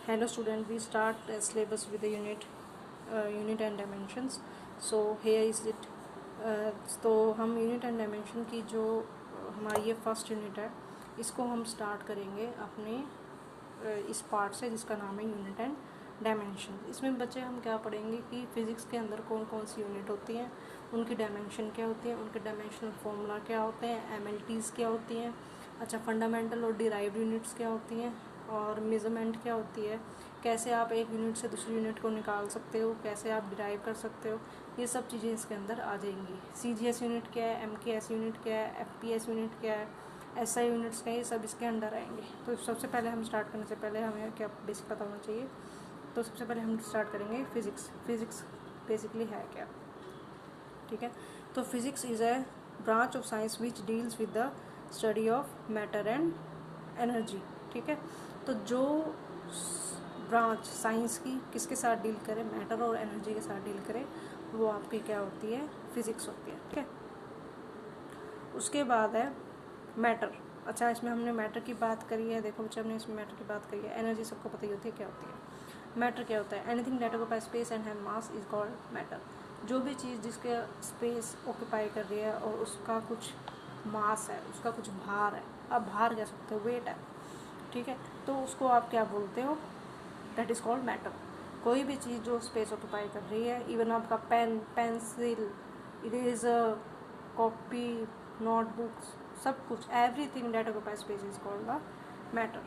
Hello student, we start syllabus with the unit and dimensions. So here is it. तो हम unit and dimension की जो हमारी ये फर्स्ट यूनिट है इसको हम स्टार्ट करेंगे अपने इस पार्ट से जिसका नाम है यूनिट एंड डायमेंशन। इसमें बच्चे हम क्या पढ़ेंगे कि फिज़िक्स के अंदर कौन कौन सी यूनिट होती हैं, उनकी डायमेंशन क्या होती है, उनके डायमेंशनल फॉर्मूला क्या होते हैं, एमएलटीज़ क्या होती हैं, अच्छा फंडामेंटल और डिराइव्ड यूनिट्स क्या होती हैं, और मेज़रमेंट क्या होती है, कैसे आप एक यूनिट से दूसरी यूनिट को निकाल सकते हो, कैसे आप डिराइव कर सकते हो, ये सब चीज़ें इसके अंदर आ जाएंगी। सीजीएस यूनिट क्या है, एमकेएस यूनिट क्या है, एफपीएस यूनिट क्या है, एसआई यूनिट्स क्या है, ये सब इसके अंदर आएंगे। तो सबसे पहले हम स्टार्ट करने से पहले हमें क्या बेसिक पता होना चाहिए। तो सबसे पहले हम स्टार्ट करेंगे फिज़िक्स बेसिकली है क्या, ठीक है। तो physics is a branch of science which deals with the study of matter and energy, ठीक है। तो जो ब्रांच साइंस की किसके साथ डील करे, मैटर और एनर्जी के साथ डील करे, वो आपकी क्या होती है, फिज़िक्स होती है, ठीक है। उसके बाद है मैटर। अच्छा, इसमें हमने मैटर की बात करी है, देखो बच्चे हमने इसमें मैटर की बात करी है। एनर्जी सबको पता ही होती है क्या होती है। मैटर क्या होता है, anything that occupy space and have mass is called matter. जो भी चीज़ जिसके स्पेस ऑक्यूपाई कर रही है और उसका कुछ मास है, उसका कुछ भार है, आप भार कह सकते हो, वेट है, ठीक है, तो उसको आप क्या बोलते हो, दैट इज़ कॉल्ड मैटर। कोई भी चीज़ जो स्पेस ऑक्यूपाई कर रही है, इवन आपका pen, pencil, eraser, copy, notebooks, सब कुछ, everything that occupy space is called the matter,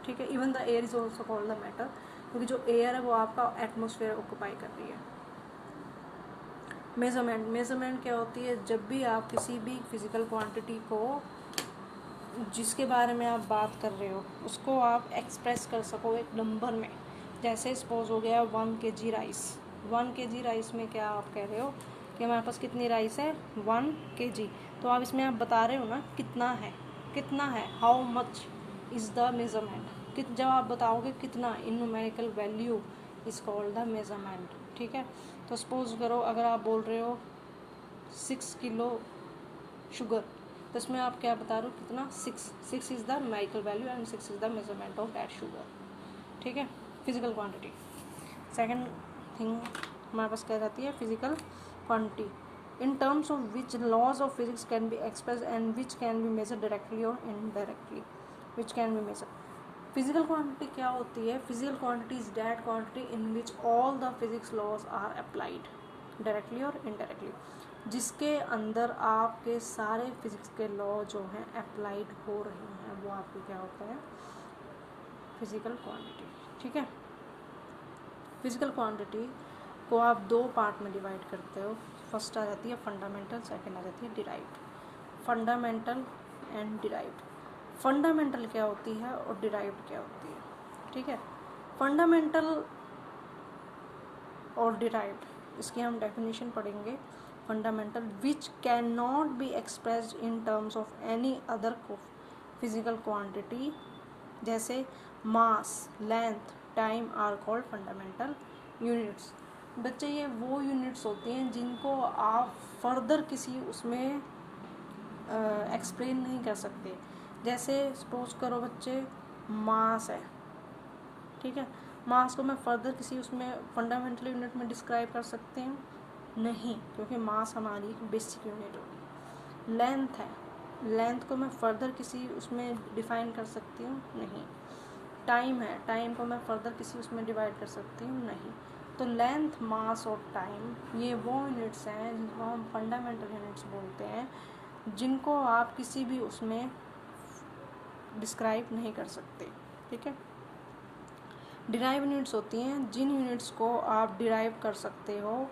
ठीक है। Even the air is also called the matter, क्योंकि जो एयर है वो आपका एटमोसफेयर ऑक्यूपाई कर रही है। मेजरमेंट क्या होती है, जब भी आप किसी भी फिजिकल क्वांटिटी को जिसके बारे में आप बात कर रहे हो उसको आप एक्सप्रेस कर सको एक नंबर में। जैसे सपोज हो गया 1 kg राइस। 1 kg राइस में क्या आप कह रहे हो कि हमारे पास कितनी राइस है, 1 kg। तो आप इसमें आप बता रहे हो ना कितना है, how much is the measurement. जब आप बताओगे कितना इन numerical value is called the measurement, ठीक है। तो सपोज करो अगर आप बोल रहे हो 6 किलो शुगर, तो इसमें आप क्या बता रहे हो, कितना, 6 is the numerical value and 6 is the measurement of that sugar, ठीक है, फिजिकल क्वांटिटी। सेकंड थिंग हमारे पास क्या रहती है, physical quantity in terms of which laws of physics can be express and which can be measure directly और indirectly, which can be measure. Physical quantity क्या होती है, physical quantity is that quantity in which all the physics laws are applied directly और indirectly, जिसके अंदर आपके सारे physics के लॉ जो हैं अप्लाइड हो रहे हैं, वो आपको क्या होता है, फिजिकल क्वांटिटी, ठीक है। फिजिकल क्वांटिटी को आप दो पार्ट में डिवाइड करते हो। फर्स्ट आ जाती है फंडामेंटल, सेकंड आ जाती है derived. Fundamental and derived. Fundamental क्या होती है और डिराइव्ड क्या होती है, ठीक है। फंडामेंटल और डिराइव्ड, इसकी हम डेफिनेशन पढ़ेंगे। Fundamental which can not be expressed in terms of any other physical quantity, जैसे mass, length, time are called fundamental units. बच्चे ये वो यूनिट्स होती हैं जिनको आप फर्दर किसी उसमें एक्सप्लेन नहीं कर सकते। जैसे सपोज करो बच्चे मास है, ठीक है, मास को मैं फर्दर किसी उसमें फंडामेंटल यूनिट में डिस्क्राइब कर सकते हैं, नहीं, क्योंकि मास हमारी एक बेसिक यूनिट होगी। लेंथ है, लेंथ को मैं फर्दर किसी उसमें डिफाइन कर सकती हूँ, नहीं। टाइम है, टाइम को मैं फर्दर किसी उसमें डिवाइड कर सकती हूँ, नहीं। तो लेंथ, मास और टाइम ये वो यूनिट्स हैं जिनको हम फंडामेंटल यूनिट्स बोलते हैं, जिनको आप किसी भी उसमें डिस्क्राइब नहीं कर सकते, ठीक है। डिराइव यूनिट्स होती हैं जिन यूनिट्स को आप डिराइव कर सकते हो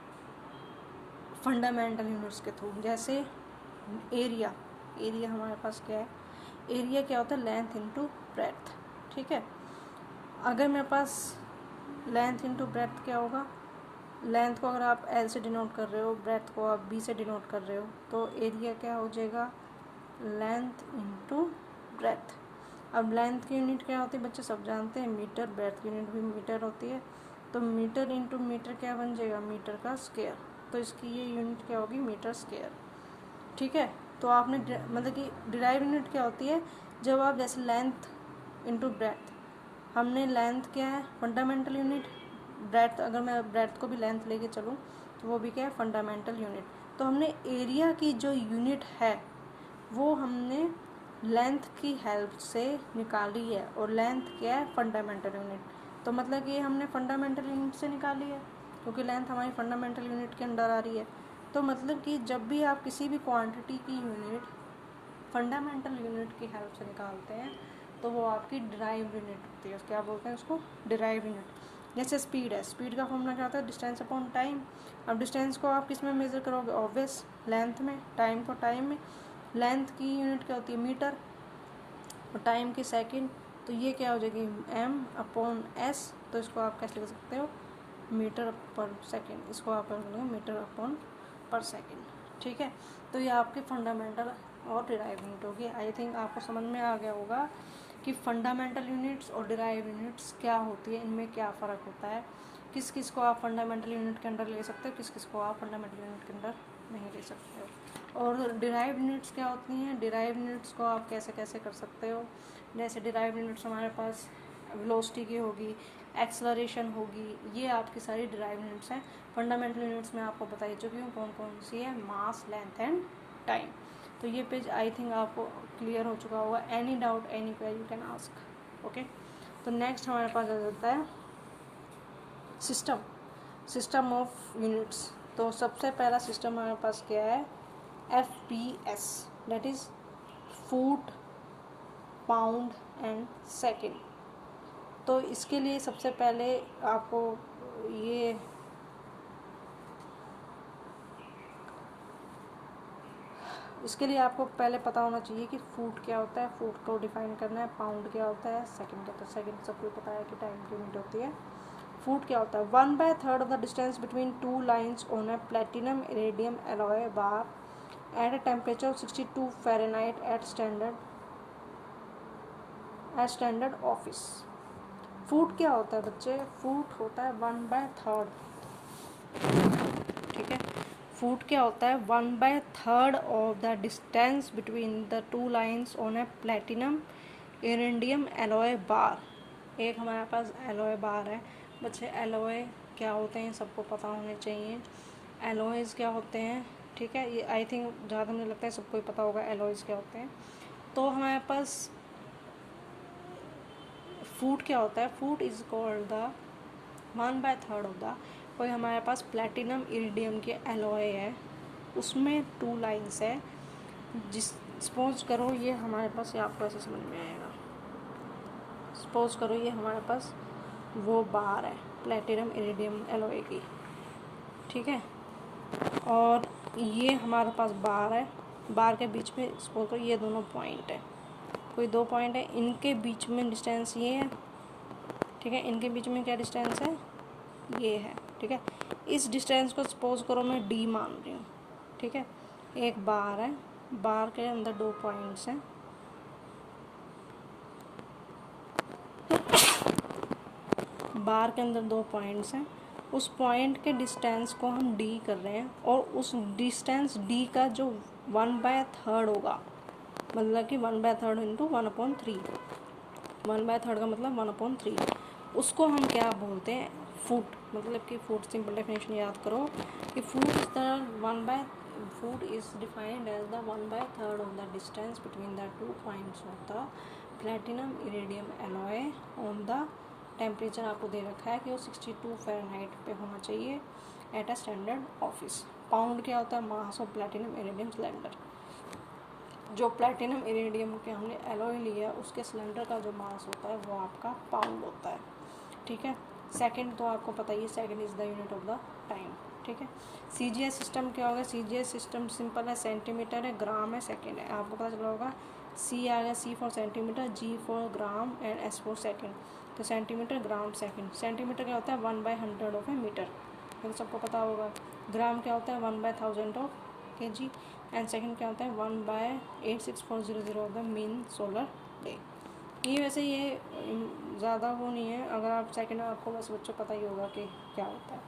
फंडामेंटल यूनिट्स के थ्रू। जैसे एरिया, एरिया हमारे पास क्या है, एरिया क्या होता है, लेंथ इनटू ब्रेड्थ, ठीक है। अगर मेरे पास लेंथ इनटू ब्रेड्थ क्या होगा, लेंथ को अगर आप एल से डिनोट कर रहे हो, ब्रेड्थ को आप बी से डिनोट कर रहे हो, तो एरिया क्या हो जाएगा, लेंथ इनटू ब्रेड्थ। अब लेंथ की यूनिट क्या होती है बच्चे सब जानते हैं, मीटर। ब्रेड्थ की यूनिट भी मीटर होती है। तो मीटर इनटू मीटर क्या बन जाएगा, मीटर का स्क्वायर। तो इसकी ये यूनिट क्या होगी, मीटर स्क्वायर, ठीक है। तो आपने मतलब कि डिराइव यूनिट क्या होती है, जब आप जैसे लेंथ इनटू ब्रेड्थ, हमने लेंथ क्या है, फंडामेंटल यूनिट, ब्रेड्थ, अगर मैं ब्रेड्थ को भी लेंथ लेके चलूँ तो वो भी क्या है, फंडामेंटल यूनिट। तो हमने एरिया की जो यूनिट है वो हमने लेंथ की हेल्प से निकाली है, और लेंथ क्या है, फंडामेंटल यूनिट। तो मतलब कि हमने फंडामेंटल यूनिट से निकाली है, क्योंकि लेंथ हमारी फंडामेंटल यूनिट के अंडर आ रही है। तो मतलब कि जब भी आप किसी भी क्वांटिटी की यूनिट फंडामेंटल यूनिट की हेल्प से निकालते हैं तो वो आपकी डिराइव्ड यूनिट होती है। क्या बोलते हैं उसको, डिराइव्ड यूनिट। जैसे स्पीड है, स्पीड का फॉर्मूला क्या होता है, डिस्टेंस अपॉन टाइम। अब डिस्टेंस को आप किस में मेज़र करोगे, ऑब्वियस लेंथ में, टाइम को टाइम में। लेंथ की यूनिट क्या होती है, मीटर, और टाइम की सेकंड। तो ये क्या हो जाएगी, m अपॉन s। तो इसको आप कैसे लिख सकते हो, मीटर पर सेकंड, इसको आप मीटर अपॉन पर सेकंड। ठीक है, तो ये आपके फंडामेंटल और डिराइव यूनिट होगी। आई थिंक आपको समझ में आ गया होगा कि फंडामेंटल यूनिट्स और डिराइव यूनिट्स क्या होती है, इनमें क्या फ़र्क होता है, किस किस को आप फंडामेंटल यूनिट के अंदर ले सकते हो, किस किस को आप फंडामेंटल यूनिट के अंदर नहीं ले सकते हो। और डिराइव यूनिट्स क्या होती हैं, डिराइव यूनिट्स को आप कैसे कैसे कर सकते हो। जैसे डिराइव यूनिट्स हमारे पास वेलोसिटी की होगी, एक्सेलरेशन होगी, ये आपकी सारी डिराइव यूनिट्स हैं। फंडामेंटल यूनिट्स में आपको बताई चुकी हूँ कौन कौन सी है, मास, लेंथ एंड टाइम। तो ये पेज आई थिंक आपको क्लियर हो चुका होगा। Any doubt, any query you can ask. Okay, तो नेक्स्ट हमारे पास आ जाता है सिस्टम ऑफ यूनिट्स। तो सबसे पहला सिस्टम हमारे पास क्या है, FPS, that is foot, pound and second. तो इसके लिए सबसे पहले आपको ये इसके लिए आपको पहले पता होना चाहिए कि फुट क्या होता है, फुट को डिफाइन करना है, पाउंड क्या होता है, सेकंड क्या होता है। सेकंड सबको पता है कि टाइम की यूनिट होती है। फुट क्या होता है, 1/3 of the distance between two lines on a platinum iridium alloy bar at a temperature of 62 Fahrenheit at standard office. Foot क्या होता है बच्चे, फुट होता है 1/3, ठीक है। फुट क्या होता है, 1/3 of the distance between the two lines on a platinum iridium alloy bar. एक हमारे पास एलॉय बार है बच्चे। एलॉय क्या होते हैं सबको पता होने चाहिए, एलॉयज़ क्या होते हैं, ठीक है। ये आई थिंक ज़्यादा मुझे लगता है सबको ही पता होगा एलॉयज़ क्या होते हैं। तो हमारे पास फुट क्या होता है, foot is called the 1/3 of the, कोई हमारे पास प्लेटिनम इरिडियम के एलॉय है, उसमें टू लाइन्स है। जिस सपोज करो ये हमारे पास, ये आपको ऐसे समझ में आएगा, सपोज करो ये हमारे पास वो बार है प्लेटिनम इरिडियम एलॉय की, ठीक है। और ये हमारे पास बार है, बार के बीच में सपोज करो ये दोनों पॉइंट है, कोई दो पॉइंट है, इनके बीच में डिस्टेंस ये है, ठीक है। इनके बीच में क्या डिस्टेंस है, ये है, ठीक है। इस डिस्टेंस को सपोज करो मैं D मान रही हूँ, ठीक है। एक बार है, बार के अंदर दो पॉइंट्स हैं, बार के अंदर दो पॉइंट्स हैं। उस पॉइंट के डिस्टेंस को हम D कर रहे हैं, और उस डिस्टेंस D का जो 1/3 होगा, मतलब कि 1/3 इंटू 1/3, 1/3 का मतलब 1/3, उसको हम क्या बोलते हैं, फुट। मतलब कि फुट सिंपल डेफिनेशन याद करो कि foot is defined as the 1/3 of the distance between the two points of the platinum iridium alloy on the temperature आपको दे रखा है कि वो 62 फ़ारेनहाइट पे होना चाहिए at a standard office. Pound क्या होता है, mass of platinum iridium cylinder. जो प्लेटिनम इरिडियम के हमने एलॉय लिया है उसके सिलेंडर का जो मास होता है वो आपका पाउंड होता है, ठीक है। सेकंड तो आपको पता ही है, second is the unit of the time, ठीक है। CGS सिस्टम क्या होगा, CGS सिस्टम सिंपल है, सेंटीमीटर है, ग्राम है, सेकंड है। आपको पता चला होगा C आ गया, C for centimetre, G for gram and S for second. तो सेंटीमीटर, ग्राम, सेकंड। सेंटीमीटर क्या होता है, 1/100 ऑफ ए मीटर, ये तो सबको पता होगा। ग्राम क्या होता है, 1/1000 ऑफ kg, एंड सेकंड क्या होता है, 1/86400 of the mean solar day. ये वैसे ये ज़्यादा वो नहीं है, अगर आप सेकंड आपको बस बच्चों पता ही होगा कि क्या होता है,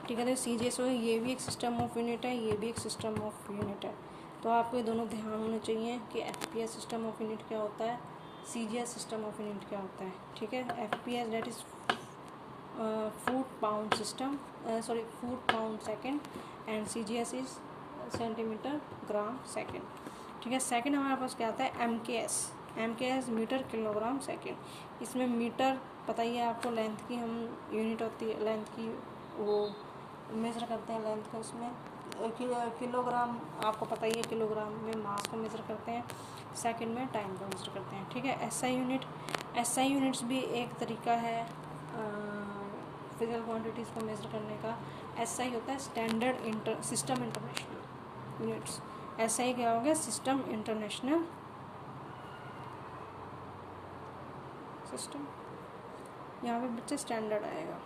ठीक है। तो CGS हो, ये भी एक सिस्टम ऑफ यूनिट है, ये भी एक सिस्टम ऑफ यूनिट है। तो आपको ये दोनों ध्यान होने चाहिए कि FPS सिस्टम ऑफ यूनिट क्या होता है, CGS सिस्टम ऑफ यूनिट क्या होता है, ठीक है। FPS that is foot pound system, foot pound second, and CGS is centimetre gram second, ठीक है। सेकेंड हमारे पास क्या आता है, MKS मीटर किलोग्राम सेकेंड। इसमें मीटर पता ही है आपको, लेंथ की हम यूनिट होती है, लेंथ की वो मेज़र करते हैं लेंथ का, उसमें किलोग्राम आपको पता ही है, किलोग्राम में मास को मेज़र करते हैं, सेकंड में टाइम को मेज़र करते हैं, ठीक है। SI यूनिट्स भी एक तरीका है फिजिकल क्वांटिटीज़ को मेज़र करने का। SI होता है standard system international units. SI क्या हो गया, सिस्टम इंटरनेशनल सिस्टम, यहाँ पे बच्चे स्टैंडर्ड आएगा,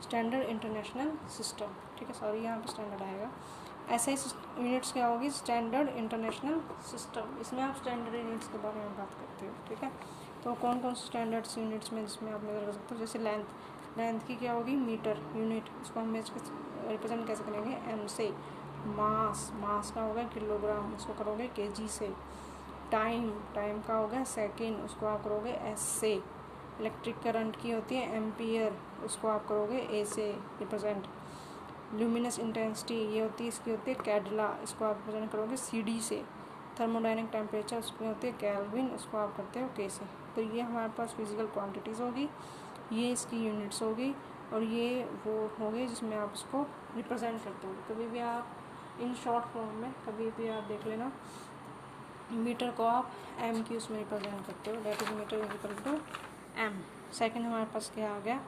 स्टैंडर्ड इंटरनेशनल सिस्टम, ठीक है, सॉरी यहाँ पे स्टैंडर्ड आएगा। SI यूनिट्स क्या होगी, स्टैंडर्ड इंटरनेशनल सिस्टम। इसमें आप स्टैंडर्ड यूनिट्स के बारे में बात करते हो, ठीक है। तो कौन कौन से स्टैंडर्ड्स यूनिट्स में जिसमें आप मेजर कर सकते हो, जैसे लेंथ की क्या होगी, मीटर यूनिट, इसको हम रिप्रेजेंट कैसे करेंगे, M से। मास का होगा किलोग्राम, उसको करोगे kg से। टाइम का होगा सेकेंड, उसको आप करोगे S से। इलेक्ट्रिक करंट की होती है एम्पियर, उसको आप करोगे A से रिप्रेजेंट। ल्यूमिनस इंटेंसिटी ये होती है, इसकी होती है कैडला, इसको आप रिप्रेजेंट करोगे CD से। थर्मोडाइनमिक टेम्परेचर उसकी होती है केल्विन, उसको आप करते हो K से। तो ये हमारे पास फिजिकल क्वांटिटीज़ होगी, ये इसकी यूनिट्स होगी, और ये वो होगी जिसमें आप उसको रिप्रेजेंट करते हो। कभी भी आप इन शॉर्ट फॉर्म में कभी भी आप देख लेना, मीटर को आप M की उसमें रिप्रेजेंट करते हो, that is metre equal to M। Second हमारे पास क्या आ गया,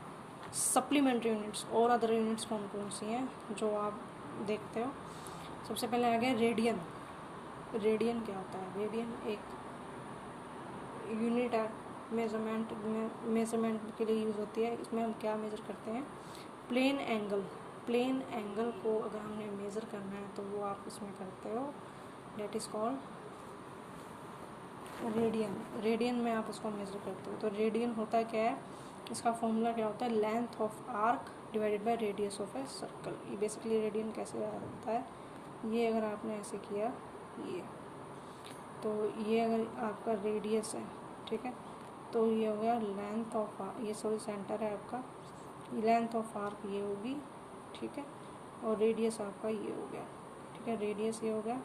सप्लीमेंट्री यूनिट्स, और अदर यूनिट्स कौन कौन सी हैं जो आप देखते हो। सबसे पहले आ गया रेडियन। रेडियन क्या होता है, रेडियन एक यूनिट है, मेजरमेंट के लिए यूज़ होती है। इसमें हम क्या मेज़र करते हैं, प्लेन एंगल को अगर हमने मेज़र करना है तो वो आप इसमें करते हो, डेट इज़ कॉल्ड रेडियन में आप उसको मेज़र करते हो। तो रेडियन होता है क्या है, इसका फॉर्मूला क्या होता है, length of arc divided by radius of a circle. ये बेसिकली रेडियन कैसे आता है, ये अगर आपने ऐसे किया, ये तो ये अगर आपका रेडियस है, ठीक है, तो ये हो गया लेंथ ऑफ ये सेंटर है आपका, लेंथ ऑफ आर्क ये होगी, ठीक है, और रेडियस आपका ये हो गया, ठीक है, रेडियस ये हो गया।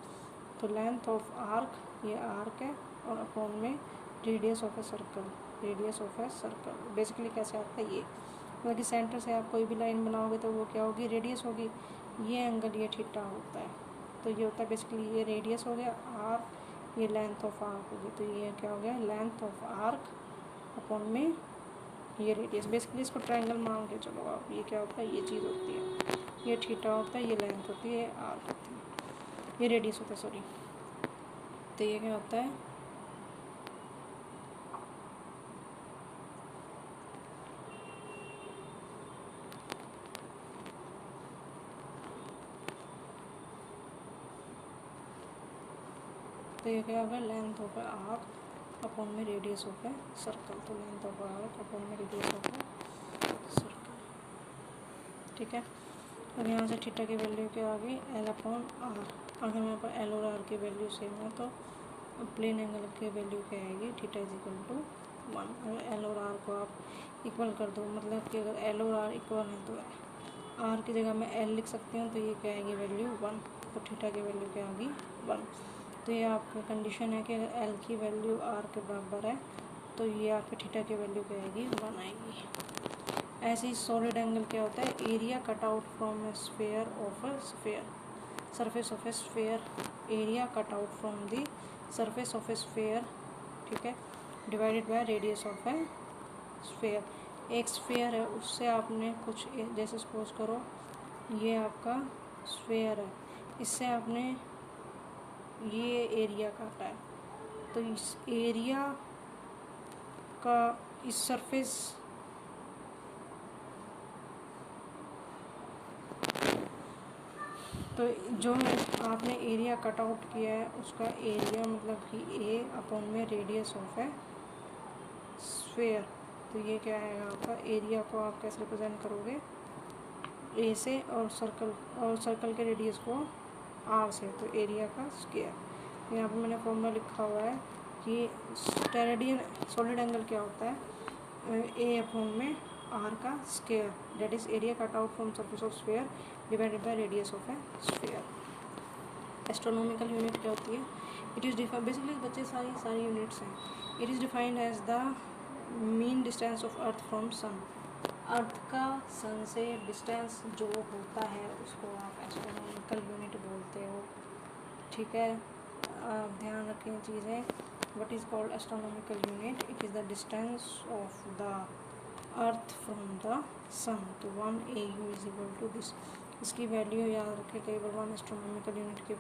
तो लेंथ ऑफ आर्क ये आर्क है, और अपॉन में radius of a circle, basically कैसे आता है ये, मतलब कि सेंटर से आप कोई भी लाइन बनाओगे तो वो क्या होगी, रेडियस होगी। ये एंगल ये थीटा होता है, तो ये होता है बेसिकली ये रेडियस हो गया, आर्क ये लेंथ ऑफ आर्क होगी, तो ये क्या हो गया, लेंथ ऑफ आर्क अपॉन में ये रेडियस। बेसिकली इसको ट्रायंगल मान के चलो आप, ये क्या होता है, ये चीज़ होती है, ये थीटा होता है, ये लेंथ होती है, आर्क होती है, ये रेडियस होता है, सॉरी। तो ये क्या होता है, तो ये क्या होगा, लेंथ ऑफ आर्क अपॉन में रेडियस ऑफ ए सर्कल। तो लेंथ ऑफ आर्क अपॉन में रेडियस ऑफ ए सर्कल, ठीक है। और यहाँ से थीटा की वैल्यू क्या आ गई, L अपॉन R। अगर मेरे पास L और R की वैल्यू सेम है तो प्लेन एंगल की वैल्यू क्या आएगी, थीटा इज इक्वल टू 1। अगर L और R को आप इक्वल कर दो, मतलब कि अगर L और R इक्वल है तो R की जगह मैं L लिख सकती हूँ, तो ये क्या आएगी वैल्यू 1, तो थीटा की वैल्यू क्या होगी 1। तो ये आपका कंडीशन है कि अगर L की वैल्यू R के बराबर है तो ये आपके थीटा की वैल्यू क्या आएगी, 1 आएगी। ऐसे ही सॉलिड एंगल क्या होता है, area cut out from A sphere of A sphere, surface of A sphere, area cut out from the surface of A sphere, ठीक है, divided by radius of A sphere. एक स्फेयर है, उससे आपने कुछ, जैसे सपोज करो ये आपका स्फेयर है, इससे आपने ये एरिया काटा है, तो इस एरिया का इस सरफेस तो जो आपने एरिया कट आउट किया है उसका एरिया मतलब कि A अपॉन में रेडियस ऑफ है स्फेयर। तो ये क्या है आपका एरिया को आप कैसे रिप्रेजेंट करोगे, A से, और सर्कल के रेडियस को R से, तो एरिया का स्क्वायर। यहाँ पे मैंने फॉर्मूला लिखा हुआ है कि स्टेरेडियन सॉलिड एंगल क्या होता है, ए अपॉन में आर का square, that is area cut out from surface of sphere divided by radius of A sphere. Astronomical unit क्या होती है, इट इज़ डिफाइंड, बेसिकली बच्चे सारी यूनिट्स हैं। It is defined as the mean distance of earth from sun. Earth का sun से distance जो होता है उसको आप एस्ट्रोनॉमिकल यूनिट बोलते हो, ठीक है। आप ध्यान रखें चीज़ें, what is called astronomical unit, it is the distance of the earth from the sun, तो 1 AU is equal to this। इसकी वैल्यू याद रखें, कई बार 1 एस्ट्रोनॉमिकल यूनिट की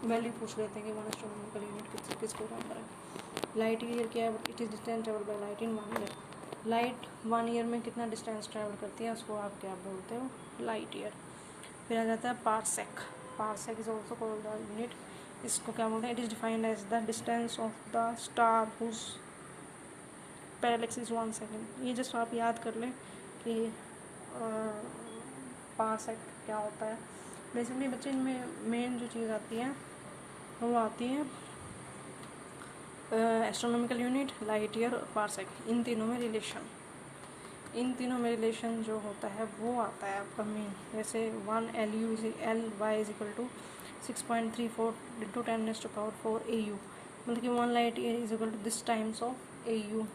वैल्यू पूछ लेते हैं कि 1 एस्ट्रोनॉमिकल यूनिट किसके बराबर है। लाइट ईयर क्या है, it is distance travel by light in 1 year. Light 1 year में कितना डिस्टेंस ट्रेवल करती है उसको आप क्या बोलते हो, लाइट ईयर। फिर आ जाता है parsec. Parsec is also called the unit, इसको क्या बोलते हैं, it is defined as the distance of the star whose parallax is 1 second. ये जस्ट आप याद कर लें कि पार्सेक क्या होता है। बेसिकली बच्चे इनमें मेन जो चीज़ आती है वो आती है एस्ट्रोनॉमिकल यूनिट, लाइट ईयर और पार्सेक। इन तीनों में रिलेशन जो होता है वो आता है आपका मेन। जैसे 1 LU L Y is equal to 6.34 into 10⁴ AU, मतलब कि 1 light year is equal to this times of AU,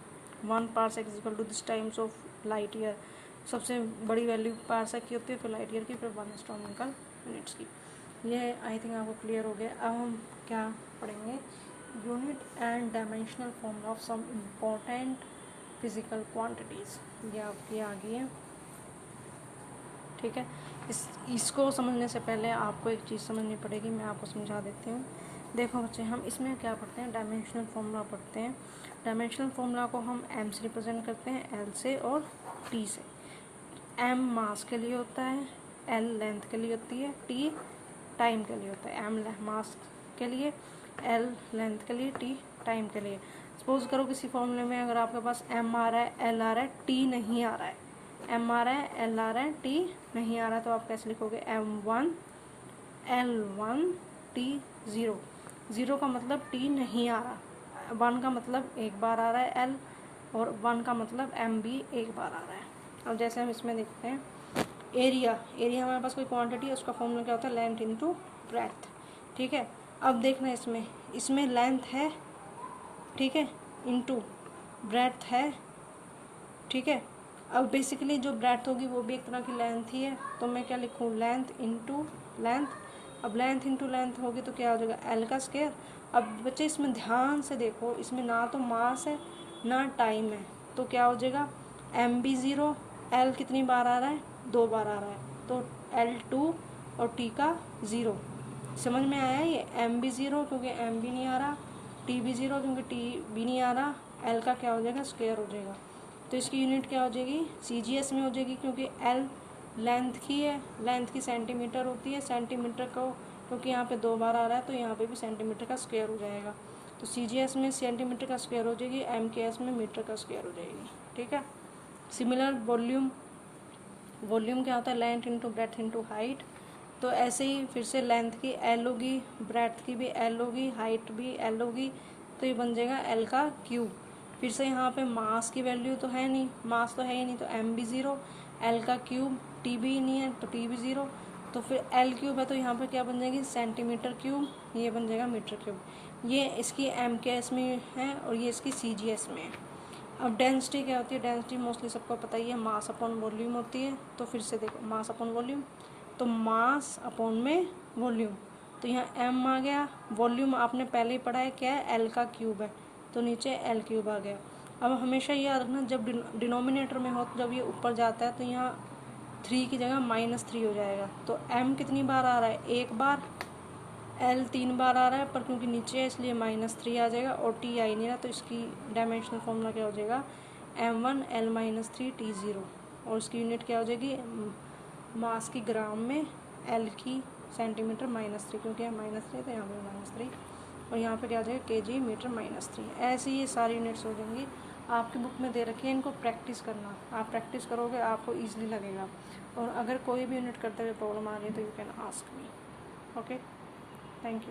1 parsec is equal to this times of light year. सबसे बड़ी वैल्यू पार्सेक की होती है, फिर लाइट ईयर की, फिर 1 एस्ट्रोनॉमिकल यूनिट्स की। ये आई थिंक आपको क्लियर हो गया। अब हम क्या पढ़ेंगे, unit and dimensional formula of some important physical quantities. ये आपकी आ गई है, ठीक है। इसको समझने से पहले आपको एक चीज़ समझनी पड़ेगी, मैं आपको समझा देती हूँ। देखो बच्चे, हम इसमें क्या पढ़ते हैं, डायमेंशनल फॉर्मूला पढ़ते हैं। डायमेंशनल फॉर्मूला को हम m से रिप्रेजेंट करते हैं, l से और t से। m मास के लिए होता है, l लेंथ के लिए होती है, t टाइम के लिए होता है। m मास के लिए, l लेंथ के लिए, t टाइम के लिए। सपोज करो किसी फॉर्मूले में अगर आपके पास m आ रहा है, l आ रहा है, t नहीं आ रहा है, m आ रहा है, l आ रहा है, t नहीं आ रहा है, तो आप कैसे लिखोगे, m1 l1 t0। 0 का मतलब t नहीं आ रहा, 1 का मतलब एक बार आ रहा है l, और 1 का मतलब m भी एक बार आ रहा है। अब जैसे हम इसमें देखते हैं एरिया हमारे पास कोई क्वांटिटी है, उसका फॉर्मूला क्या होता है, लेंथ इनटू ब्रेड्थ, ठीक है। अब देखना इसमें लेंथ है, ठीक है, इनटू ब्रेड्थ है, ठीक है। अब बेसिकली जो ब्रेड्थ होगी वो भी एक तरह की लेंथ ही है, तो मैं क्या लिखूँ, लेंथ इनटू लेंथ। अब लेंथ इनटू लेंथ होगी तो क्या हो जाएगा, एल का स्क्वायर। अब बच्चे इसमें ध्यान से देखो, इसमें ना तो मास है ना टाइम है, तो क्या हो जाएगा, एम भी 0, एल कितनी बार आ रहा है, 2 बार आ रहा है, तो L2 और T का 0। समझ में आया ये, एम भी 0 क्योंकि एम भी नहीं आ रहा, टी भी 0 क्योंकि टी भी नहीं आ रहा, एल का क्या हो जाएगा, स्क्वायर हो जाएगा। तो इसकी यूनिट क्या हो जाएगी, CGS में हो जाएगी, क्योंकि एल लेंथ की है, लेंथ की सेंटीमीटर होती है, सेंटीमीटर को क्योंकि यहाँ पे 2 बार आ रहा है तो यहाँ पे भी सेंटीमीटर का स्क्वायर हो जाएगा। तो CGS में सेंटीमीटर का स्क्वायर हो जाएगी, MKS में मीटर का स्क्वायर हो जाएगी, ठीक है। सिमिलर वॉल्यूम क्या होता है, length into breadth into height. तो ऐसे ही फिर से लेंथ की L होगी, ब्रेड्थ की भी L होगी, हाइट भी L होगी, तो ये बन जाएगा L का क्यूब। फिर से यहाँ पे मास की वैल्यू तो है नहीं, मास तो है ही नहीं, तो m भी 0, L का क्यूब, T भी नहीं है तो T भी 0, तो फिर L क्यूब है तो यहाँ पे क्या बन जाएगी, सेंटीमीटर क्यूब, ये बन जाएगा मीटर क्यूब। ये इसकी MKS में है और ये इसकी CGS में है। अब डेंसिटी क्या होती है, डेंसिटी मोस्टली सबको पता ही है, मास अपॉन वॉल्यूम होती है। तो फिर से देखो, मास अपॉन वॉल्यूम, तो मास अपॉन में वॉल्यूम, तो यहाँ m आ गया, वॉल्यूम आपने पहले ही पढ़ा है क्या है, L का क्यूब है, तो नीचे L क्यूब आ गया। अब हमेशा याद रखना, जब डिनोमिनेटर में हो, जब ये ऊपर जाता है तो यहाँ 3 की जगह -3 हो जाएगा। तो m कितनी बार आ रहा है, एक बार, L 3 बार आ रहा है, पर क्योंकि नीचे है इसलिए -3 आ जाएगा, और T आ ही नहीं रहा, तो इसकी डायमेंशनल फॉर्मूला क्या हो जाएगा, m1 L -3 T0, और इसकी यूनिट क्या हो जाएगी, मास की ग्राम में, L की सेंटीमीटर -3, क्योंकि यहाँ -3 तो यहाँ पे -3, और यहाँ पे क्या हो जाएगा, kg मीटर -3। ऐसे ये सारी यूनिट्स हो जाएंगी, आपकी बुक में दे रखी है, इनको प्रैक्टिस करना, आप प्रैक्टिस करोगे आपको ईजिली लगेगा। और अगर कोई भी यूनिट करते हुए प्रॉब्लम आ रही है तो you can ask me, okay, thank you.